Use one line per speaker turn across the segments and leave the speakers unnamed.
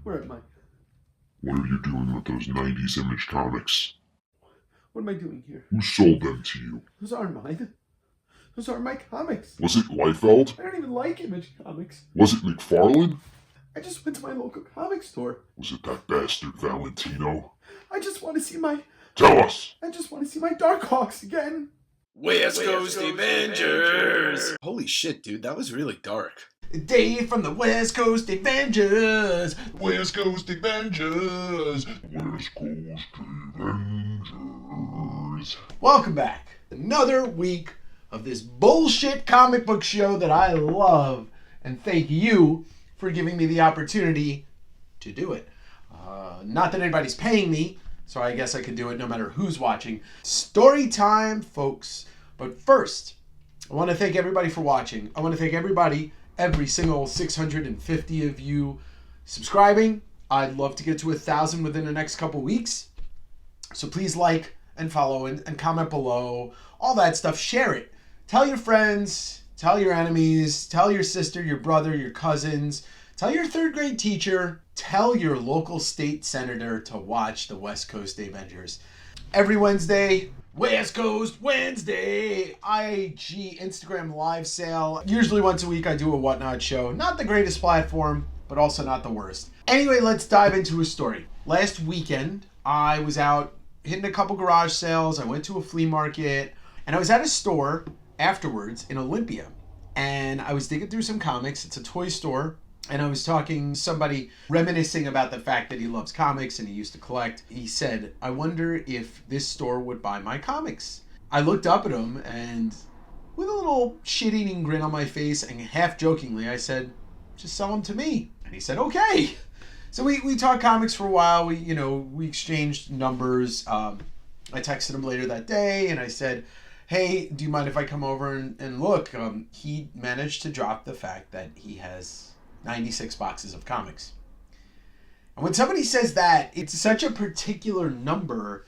Where am I?
What are you doing with those 90s Image comics?
What am I doing here?
Who sold them to you?
Those aren't mine. Those aren't my comics.
Was it Liefeld?
I don't even like Image comics.
Was it McFarlane?
I just went to my local comic store.
Was it that bastard Valentino?
I just want to see my...
Tell us!
I just want to see my Darkhawks again.
West Coast Avengers! Holy shit, dude, that was really dark.
Dave from the West Coast Avengers.
West Coast Avengers! West Coast Avengers!
Welcome back. Another week of this bullshit comic book show that I love. And thank you for giving me the opportunity to do it. Not that anybody's paying me, so I guess I could do it no matter who's watching. Story time, folks. But first, I want to thank everybody for watching. I want to thank everybody, every single 650 of you subscribing. I'd love to get to 1,000 within the next couple weeks. So please like and follow and comment below. All that stuff. Share it. Tell your friends. Tell your enemies. Tell your sister, your brother, your cousins. Tell your third grade teacher. Tell your local state senator to watch the West Coast Avengers. Every Wednesday, West Coast Wednesday, IG Instagram live sale. Usually once a week I do a Whatnot show. Not the greatest platform, but also not the worst. Anyway, let's dive into a story. Last weekend, I was out hitting a couple garage sales. I went to a flea market, and I was at a store afterwards in Olympia. And I was digging through some comics. It's a toy store. And I was talking to somebody reminiscing about the fact that he loves comics and he used to collect. He said, I wonder if this store would buy my comics. I looked up at him and with a little shit-eating grin on my face and half jokingly, I said, just sell them to me. And he said, okay. So we talked comics for a while. We exchanged numbers. I texted him later that day and I said, hey, do you mind if I come over and look? He managed to drop the fact that he has 96 boxes of comics. And when somebody says that, it's such a particular number,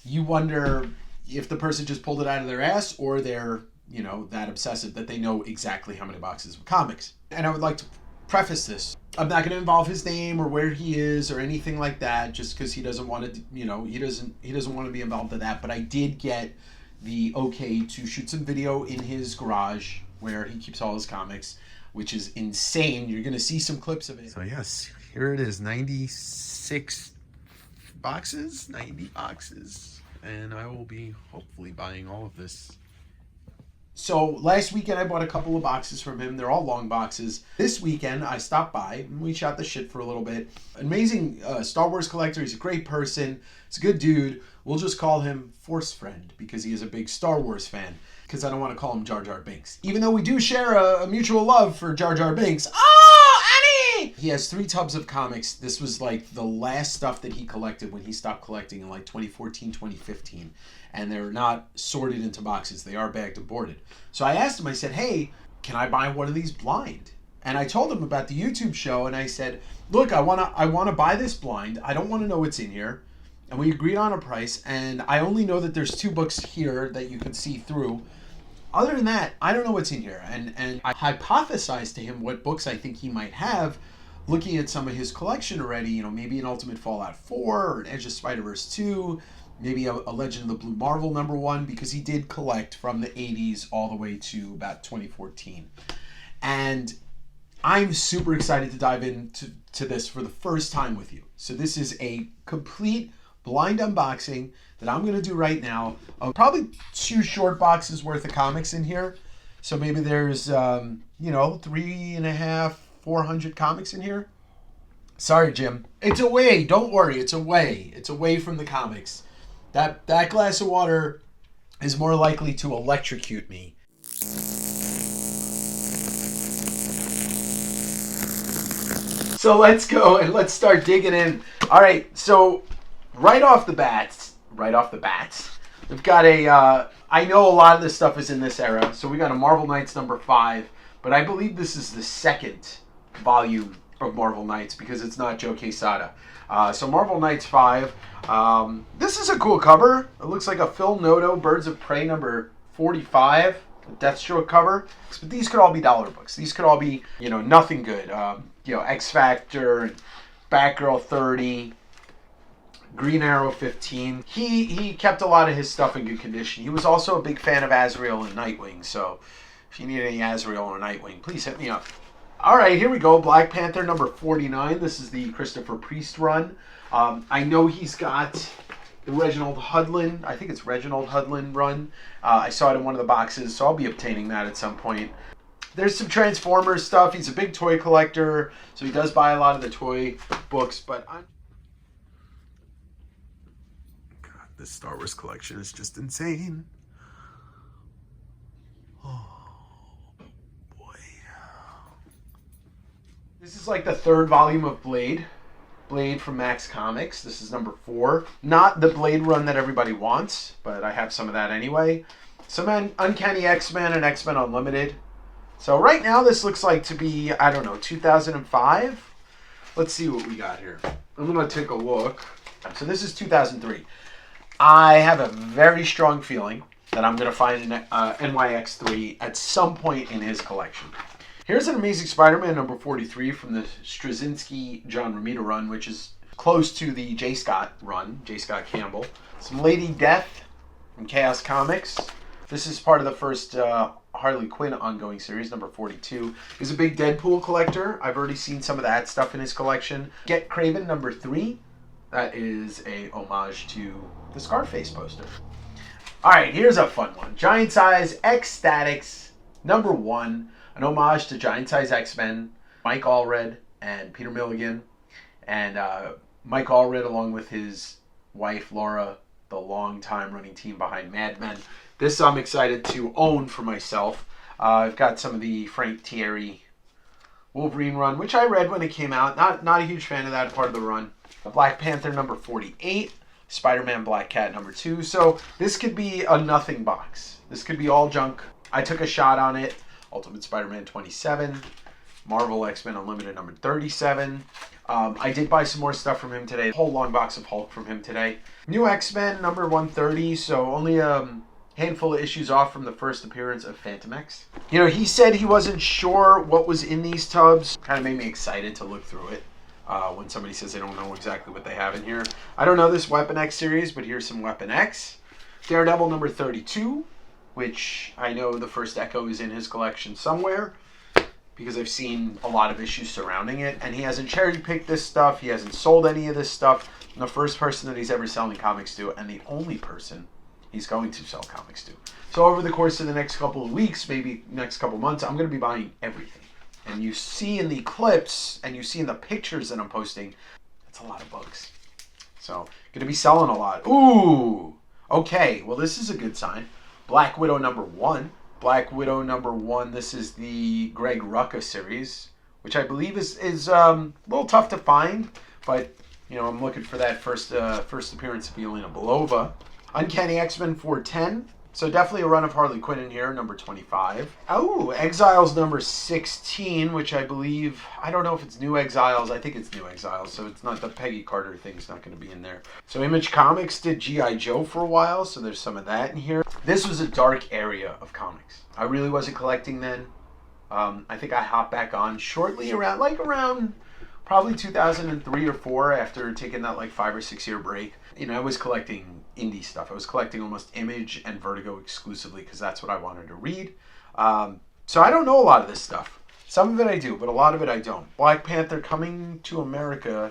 you wonder if the person just pulled it out of their ass or they're, that obsessive that they know exactly how many boxes of comics. And I would like to preface this. I'm not going to involve his name or where he is or anything like that just because he doesn't want to, he doesn't want to be involved in that. But I did get the okay to shoot some video in his garage where he keeps all his comics, which is insane. You're going to see some clips of it. So yes, here it is, 96 boxes, 90 boxes, and I will be hopefully buying all of this. So last weekend I bought a couple of boxes from him. They're all long boxes. This weekend I stopped by and we shot the shit for a little bit. Amazing Star Wars collector. He's a great person. He's a good dude. We'll just call him Force Friend because he is a big Star Wars fan. Because I don't want to call him Jar Jar Binks. Even though we do share a mutual love for Jar Jar Binks. Oh, Annie! He has 3 tubs of comics. This was like the last stuff that he collected when he stopped collecting in like 2014, 2015. And they're not sorted into boxes. They are bagged and boarded. So I asked him, I said, hey, can I buy one of these blind? And I told him about the YouTube show and I said, look, I wanna buy this blind. I don't want to know what's in here. And we agreed on a price. And I only know that there's 2 books here that you can see through. Other than that, I don't know what's in here. And I hypothesized to him what books I think he might have, looking at some of his collection already, maybe an Ultimate Fallout 4 or an Edge of Spider-Verse 2, maybe a Legend of the Blue Marvel #1, because he did collect from the 80s all the way to about 2014. And I'm super excited to dive into this for the first time with you. So this is a complete blind unboxing that I'm going to do right now. Probably 2 short boxes worth of comics in here. So maybe there's, 3.5, 400 comics in here. Sorry, Jim. It's away. Don't worry. It's away. It's away from the comics. That glass of water is more likely to electrocute me. So let's go and let's start digging in. All right. So right off the bats, we've got I know a lot of this stuff is in this era, so we got a Marvel Knights #5, but I believe this is the second volume of Marvel Knights because it's not Joe Quesada. So Marvel Knights 5, this is a cool cover. It looks like a Phil Noto Birds of Prey #45, a Deathstroke cover. But these could all be dollar books. These could all be, nothing good. X Factor, Batgirl 30, Green Arrow 15. He kept a lot of his stuff in good condition. He was also a big fan of Azrael and Nightwing, so if you need any Azrael or Nightwing, please hit me up. All right, here we go. Black Panther number 49. This is the Christopher Priest run. I know he's got the Reginald Hudlin. I think it's Reginald Hudlin run. I saw it in one of the boxes, so I'll be obtaining that at some point. There's some Transformers stuff. He's a big toy collector, so he does buy a lot of the toy books, but God, this Star Wars collection is just insane. Oh, boy. This is like the third volume of Blade from Max Comics. This is number 4. Not the Blade run that everybody wants, but I have some of that anyway. Some Uncanny X-Men and X-Men Unlimited. So right now this looks like to be, I don't know, 2005? Let's see what we got here. I'm going to take a look. So this is 2003. I have a very strong feeling that I'm going to find an NYX3 at some point in his collection. Here's an Amazing Spider-Man number 43 from the Straczynski John Romita run, which is close to the J. Scott run, J. Scott Campbell. Some Lady Death from Chaos Comics. This is part of the first Harley Quinn ongoing series, number 42. He's a big Deadpool collector. I've already seen some of that stuff in his collection. Get Craven number 3. That is a homage to the Scarface poster. All right, here's a fun one. Giant Size X-Statix number 1. An homage to Giant Size X-Men. Mike Allred and Peter Milligan. And Mike Allred, along with his wife, Laura, the long-time running team behind Mad Men. This I'm excited to own for myself. I've got some of the Frank Thierry Wolverine run, which I read when it came out. Not a huge fan of that part of the run. Black Panther number 48. Spider-Man Black Cat number 2. So this could be a nothing box. This could be all junk. I took a shot on it. Ultimate Spider-Man 27. Marvel X-Men Unlimited number 37. I did buy some more stuff from him today. A whole long box of Hulk from him today. New X-Men number 130. So only handful of issues off from the first appearance of Phantom X. You know, he said he wasn't sure what was in these tubs. Kind of made me excited to look through it when somebody says they don't know exactly what they have in here. I don't know this Weapon X series, but here's some Weapon X. Daredevil number 32, which I know the first Echo is in his collection somewhere because I've seen a lot of issues surrounding it. And he hasn't cherry-picked this stuff. He hasn't sold any of this stuff. I'm the first person that he's ever selling comics to, and the only person he's going to sell comics to. So over the course of the next couple of weeks, maybe next couple of months, I'm going to be buying everything. And you see in the clips and you see in the pictures that I'm posting, it's a lot of books. So going to be selling a lot. Ooh, okay. Well, this is a good sign. Black Widow number 1. Black Widow number 1. This is the Greg Rucka series, which I believe is a little tough to find, but you know, I'm looking for that first appearance of Yelena Belova. Uncanny X-Men 410. So definitely a run of Harley Quinn in here, number 25. Oh, Exiles number 16, which I believe, I don't know if it's New Exiles. I think it's New Exiles, so it's not the Peggy Carter thing's not going to be in there. So Image Comics did G.I. Joe for a while, so there's some of that in here. This was a dark area of comics. I really wasn't collecting then. I think I hopped back on shortly around probably 2003 or 4 after taking that like 5 or 6 year break. You know, I was collecting indie stuff. I was collecting almost Image and Vertigo exclusively because that's what I wanted to read. So I don't know a lot of this stuff. Some of it I do, but a lot of it I don't. Black Panther Coming to America.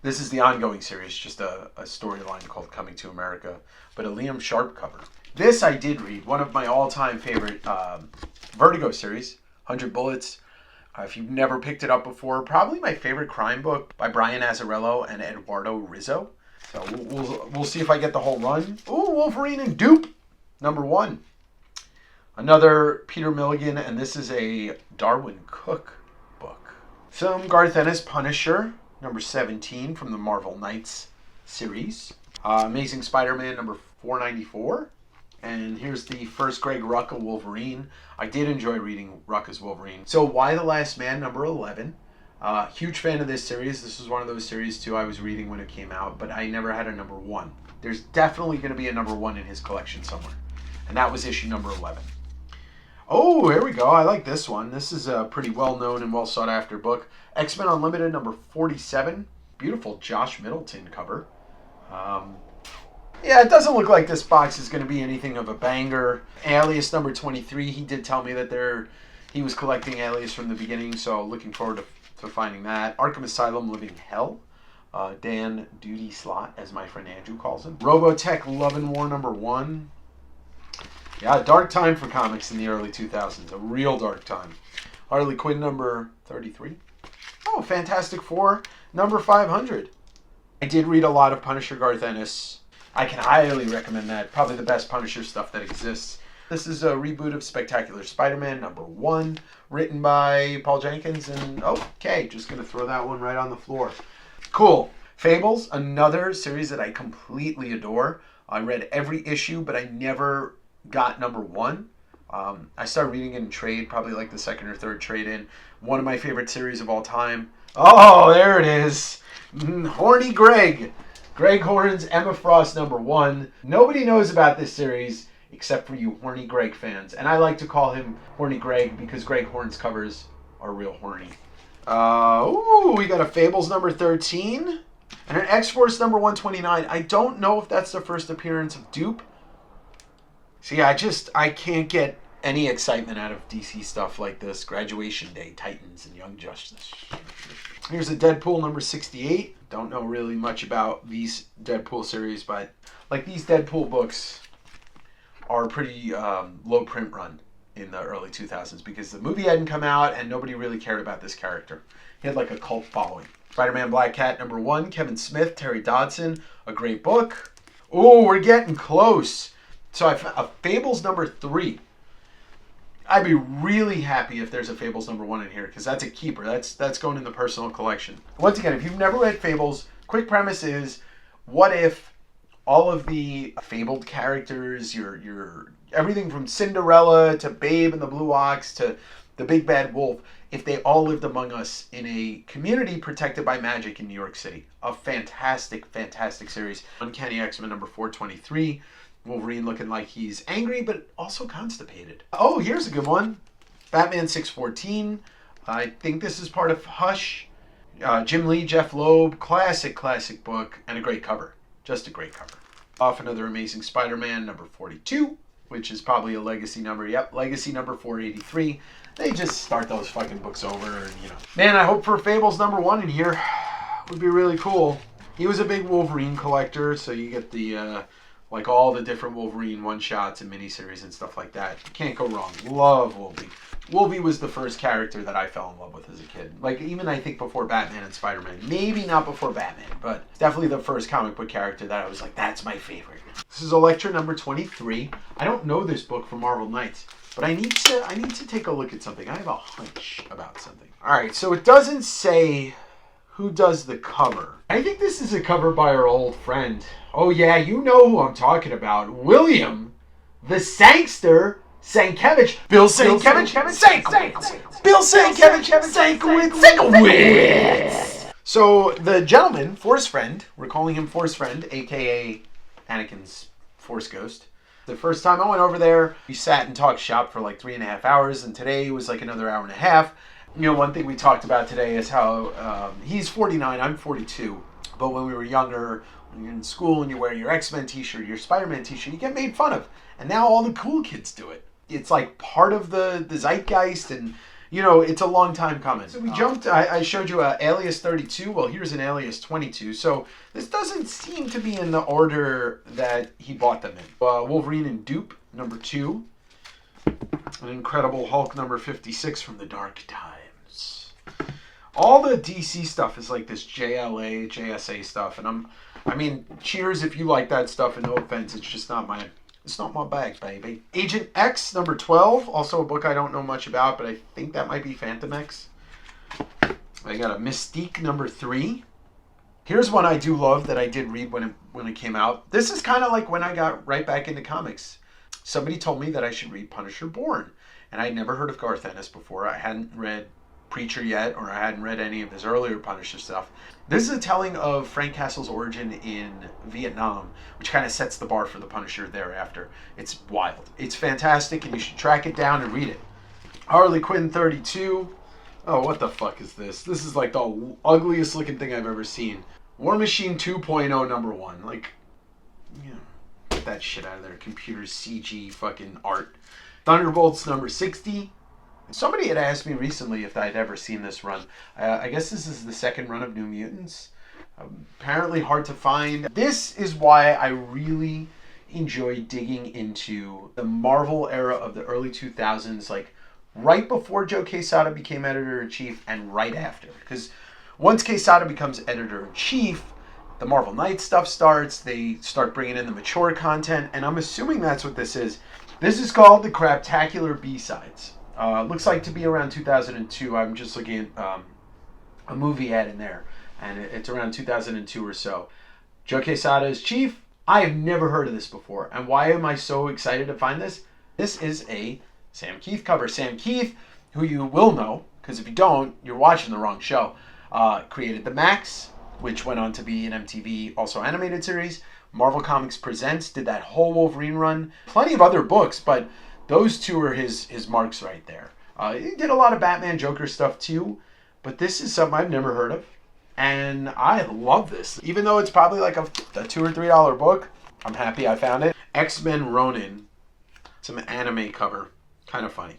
This is the ongoing series, just a storyline called Coming to America, but a Liam Sharp cover. This I did read. One of my all-time favorite Vertigo series, 100 Bullets. If you've never picked it up before, probably my favorite crime book by Brian Azzarello and Eduardo Rizzo. So we'll see if I get the whole run. Ooh, Wolverine and Dupe, number 1. Another Peter Milligan, and this is a Darwin Cook book. Some Garth Ennis Punisher, number 17 from the Marvel Knights series. Amazing Spider-Man, number 494. And here's the first Greg Rucka Wolverine. I did enjoy reading Rucka's Wolverine. So Why the Last Man, number 11. Huge fan of this series. This was one of those series, too, I was reading when it came out, but I never had a number 1. There's definitely going to be a number 1 in his collection somewhere. And that was issue number 11. Oh, here we go. I like this one. This is a pretty well-known and well-sought-after book. X-Men Unlimited number 47. Beautiful Josh Middleton cover. Yeah, it doesn't look like this box is going to be anything of a banger. Alias number 23. He did tell me that he was collecting Alias from the beginning, so looking forward to finding that. Arkham Asylum Living Hell. Dan Duty Slot, as my friend Andrew calls him. Robotech Love and War number 1. Yeah, a dark time for comics in the early 2000s. A real dark time. Harley Quinn number 33. Oh, Fantastic Four number 500. I did read a lot of Punisher Garth Ennis. I can highly recommend that. Probably the best Punisher stuff that exists. This is a reboot of Spectacular Spider-Man number 1, written by Paul Jenkins. And okay, just going to throw that one right on the floor. Cool. Fables, another series that I completely adore. I read every issue, but I never got number 1. I started reading it in trade, probably like the second or third trade in. One of my favorite series of all time. Oh, there it is. Horny Greg. Greg Horn's Emma Frost number 1. Nobody knows about this series except for you Horny Greg fans. And I like to call him Horny Greg because Greg Horn's covers are real horny. We got a Fables number 13. And an X-Force number 129. I don't know if that's the first appearance of Dupe. See, I can't get any excitement out of DC stuff like this. Graduation Day, Titans, and Young Justice. Here's a Deadpool number 68. Don't know really much about these Deadpool series, but like these Deadpool books are pretty low print run in the early 2000s because the movie hadn't come out and nobody really cared about this character. He had like a cult following. Spider-Man Black Cat number 1, Kevin Smith, Terry Dodson, a great book. Oh, we're getting close. So I found a Fables number 3. I'd be really happy if there's a Fables number 1 in here because that's a keeper. That's going in the personal collection. Once again, if you've never read Fables, quick premise is, what if all of the fabled characters, your everything from Cinderella to Babe and the Blue Ox to the Big Bad Wolf, if they all lived among us in a community protected by magic in New York City. A fantastic, fantastic series. Uncanny X-Men number 423. Wolverine looking like he's angry, but also constipated. Oh, here's a good one. Batman 614. I think this is part of Hush. Jim Lee, Jeff Loeb. Classic book. And a great cover. Just a great cover. Off another Amazing Spider-Man number 42, which is probably a legacy number. Yep, legacy number 483. They just start those fucking books over, and Man, I hope for Fables number 1 in here. Would be really cool. He was a big Wolverine collector, so you get the like all the different Wolverine one-shots and miniseries and stuff like that. Can't go wrong. Love Wolvie. Wolvie was the first character that I fell in love with as a kid. Like, even I think before Batman and Spider-Man. Maybe not before Batman, but definitely the first comic book character that I was like, that's my favorite. This is Elektra number 23. I don't know this book from Marvel Knights, but I need to take a look at something. I have a hunch about something. All right, so it doesn't say who does the cover. I think this is a cover by our old friend. Oh yeah, you know who I'm talking about. William, the Sankster, Sankiewicz. Bill Sankiewicz. Bill Sankiewicz. So the gentleman, Force Friend, we're calling him Force Friend, aka Anakin's Force Ghost. The first time I went over there, we sat and talked shop for like 3.5 hours, and today was like another hour and a half. One thing we talked about today is how he's 49, I'm 42. But when we were younger, when you're in school and you wear your X-Men t-shirt, your Spider-Man t-shirt, you get made fun of. And now all the cool kids do it. It's like part of the zeitgeist, and it's a long time coming. So we jumped, I showed you Alias 32. Well, here's an Alias 22. So this doesn't seem to be in the order that he bought them in. Wolverine and Dupe, number 2. An Incredible Hulk, number 56 from the Dark Times. All the DC stuff is like this JLA, JSA stuff. And cheers if you like that stuff, and no offense, it's not my bag, baby. Agent X, number 12. Also a book I don't know much about, but I think that might be Phantom X. I got a Mystique, number 3. Here's one I do love that I did read when it came out. This is kind of like when I got right back into comics. Somebody told me that I should read Punisher Born. And I'd never heard of Garth Ennis before. I hadn't read Preacher yet, or I hadn't read any of his earlier Punisher stuff. This is a telling of Frank Castle's origin in Vietnam, which kind of sets the bar for the Punisher thereafter. It's wild. It's fantastic, and you should track it down and read it. Harley Quinn 32. Oh, what the fuck is this? This is like the ugliest looking thing I've ever seen. War Machine 2.0 number 1. Like, you know, get that shit out of there. Computer CG fucking art. Thunderbolts number 60. Somebody had asked me recently if I'd ever seen this run. I guess this is the second run of New Mutants. Apparently hard to find. This is why I really enjoy digging into the Marvel era of the early 2000s, like right before Joe Quesada became editor-in-chief and right after. Because once Quesada becomes editor-in-chief, the Marvel Knights stuff starts. They start bringing in the mature content, and I'm assuming that's what this is. This is called the Craptacular B-Sides. Looks like to be around 2002. I'm just looking at a movie ad in there, and it's around 2002 or so. Joe Quesada is chief. I have never heard of this before, and why am I so excited to find this? This is a Sam Keith cover. Sam Keith, who you will know, because if you don't, you're watching the wrong show, created The Max, which went on to be an MTV also animated series. Marvel Comics Presents did that whole Wolverine run. Plenty of other books, but those two are his marks right there. He did a lot of Batman Joker stuff too, but this is something I've never heard of, and I love this. Even though it's probably like a $2 or $3 book, I'm happy I found it. X-Men Ronin, some anime cover, kind of funny.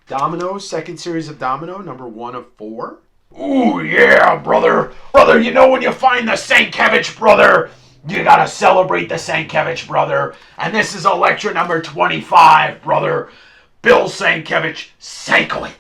Domino, second series of Domino, number 1 of 4. Ooh yeah, brother, you know when you find the Sienkiewicz brother, you gotta celebrate the Sienkiewicz brother. And this is Elektra number 25, brother. Bill Sienkiewicz, Sienkowitz.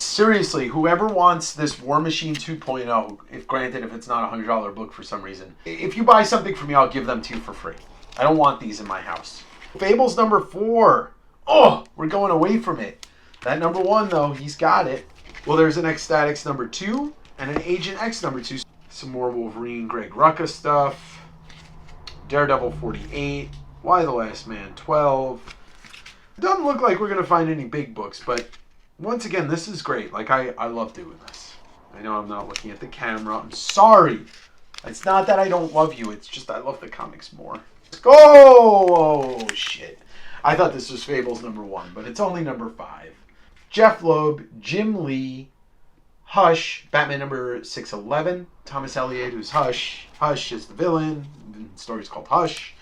Seriously, whoever wants this War Machine 2.0, if it's not a $100 book for some reason, if you buy something from me, I'll give them to you for free. I don't want these in my house. Fables number 4. Oh, we're going away from it. That number 1, though, he's got it. Well, there's an Ecstatics number 2 and an Agent X number 2. Some more Wolverine, Greg Rucka stuff. Daredevil 48. Why the Last Man 12. Doesn't look like we're going to find any big books, but once again, this is great. Like, I love doing this. I know I'm not looking at the camera. I'm sorry. It's not that I don't love you. It's just I love the comics more. Let's go! Oh, shit. I thought this was Fables number 1, but it's only number 5. Jeff Loeb, Jim Lee, Hush, Batman number 611, Thomas Elliott, who's Hush. Hush is the villain. The story's called Hush.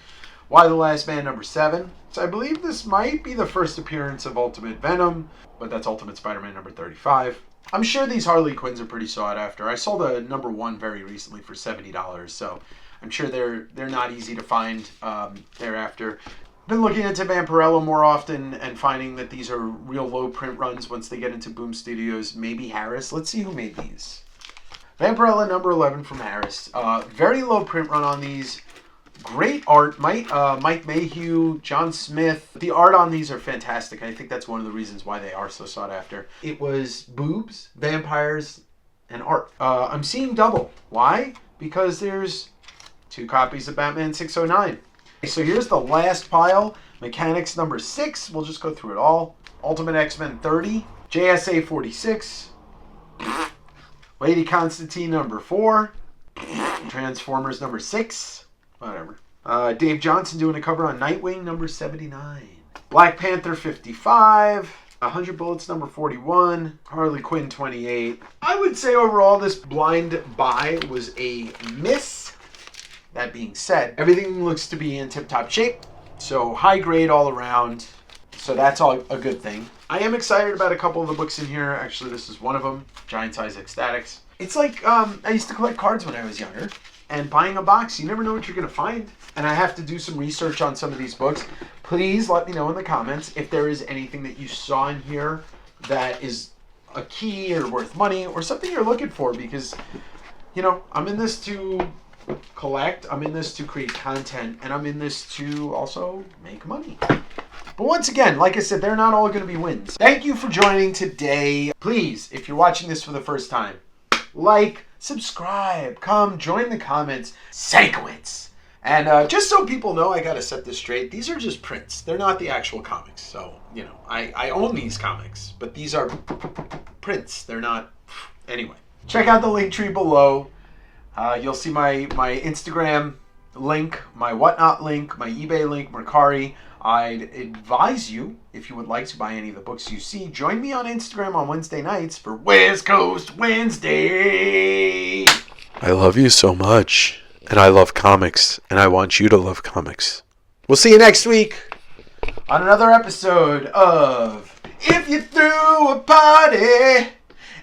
Why the Last Man number 7. So I believe this might be the first appearance of Ultimate Venom, but that's Ultimate Spider-Man number 35. I'm sure these Harley Quinns are pretty sought after. I sold a number 1 very recently for $70, so I'm sure they're not easy to find thereafter. Been looking into Vampirella more often and finding that these are real low print runs once they get into Boom Studios. Maybe Harris. Let's see who made these. Vampirella number 11 from Harris. Very low print run on these. Great art. Mike Mayhew, John Smith. The art on these are fantastic. I think that's one of the reasons why they are so sought after. It was boobs, vampires, and art. I'm seeing double. Why? Because there's 2 copies of Batman 609. So here's the last pile. Mechanics number 6. We'll just go through it all. Ultimate X-Men 30. JSA 46. Lady Constantine number 4. Transformers number 6. Whatever. Dave Johnson doing a cover on Nightwing number 79. Black Panther 55. 100 Bullets number 41. Harley Quinn 28. I would say overall this blind buy was a miss. That being said, everything looks to be in tip-top shape, so high grade all around, so that's all a good thing. I am excited about a couple of the books in here. Actually, this is one of them, Giant Size Ecstatics. It's like, I used to collect cards when I was younger, and buying a box, you never know what you're going to find. And I have to do some research on some of these books. Please let me know in the comments if there is anything that you saw in here that is a key or worth money or something you're looking for, because, you know, I'm in this to collect, I'm in this to create content, and I'm in this to also make money. But once again, like I said, they're not all going to be wins. Thank you for joining today. Please, if you're watching this for the first time, like, subscribe, come join the comments, Sienkowitz, And just so people know, I gotta set this straight. These are just prints. They're not the actual comics. So, you know, I own these comics, but these are prints. They're not. Anyway, check out the link tree below. You'll see my Instagram link, my Whatnot link, my eBay link, Mercari. I'd advise you, if you would like to buy any of the books you see, join me on Instagram on Wednesday nights for West Coast Wednesday. I love you so much. And I love comics, and I want you to love comics. We'll see you next week on another episode of If You Threw a Party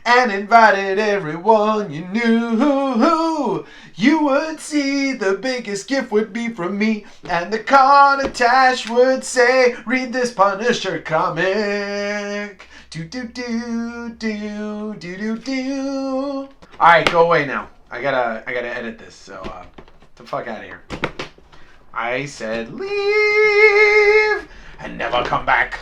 and Invited Everyone You Knew, you would see the biggest gift would be from me, and the card attached would say, read this Punisher comic. Do do do do do do do. All right, go away now. I gotta edit this, so get the fuck out of here. I said leave and never come back.